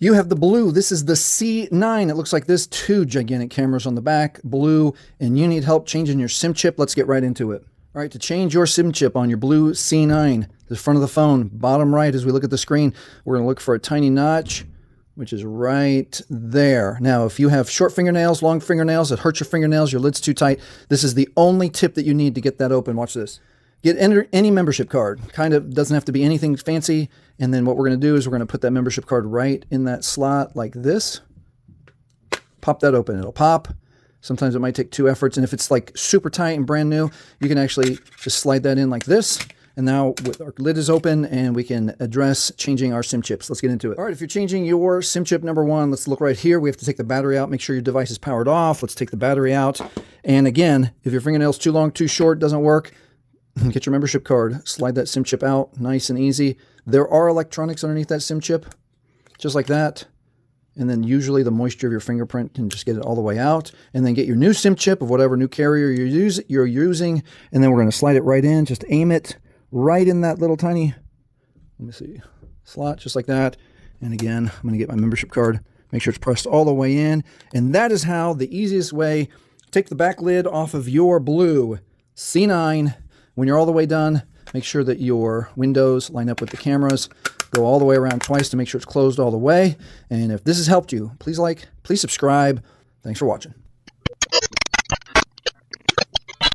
You have the Blu. This is the C9. It looks like this. 2 gigantic cameras on the back, Blu, and you need help changing your SIM chip. Let's get right into it. All right, to change your SIM chip on your Blu C9, the front of the phone, bottom right as we look at the screen, we're going to look for a tiny notch, which is right there. Now, if you have short fingernails, long fingernails that hurt your fingernails, your lid's too tight, this is the only tip that you need to get that open. Watch this. Get any membership card. Kind of doesn't have to be anything fancy. And then what we're going to do is we're going to put that membership card right in that slot like this. Pop that open. It'll pop. Sometimes it might take 2 efforts. And if it's like super tight and brand new, you can actually just slide that in like this. And now our lid is open and we can address changing our SIM chips. Let's get into it. All right, if you're changing your SIM chip number 1, let's look right here. We have to take the battery out. Make sure your device is powered off. Let's take the battery out. And again, if your fingernail's too long, too short, doesn't work, get your membership card. Slide that SIM chip out. Nice and easy. There are electronics underneath that SIM chip, just like that. And then usually the moisture of your fingerprint can just get it all the way out. And then get your new SIM chip of whatever new carrier you're using. And then we're going to slide it right in. Just aim it right in that little tiny, let me see, slot, just like that. And again, I'm going to get my membership card. Make sure it's pressed all the way in. And that is how the easiest way, take the back lid off of your Blu C9. When you're all the way done, make sure that your windows line up with the cameras. Go all the way around twice to make sure it's closed all the way. And if this has helped you, please like, please subscribe. Thanks for watching.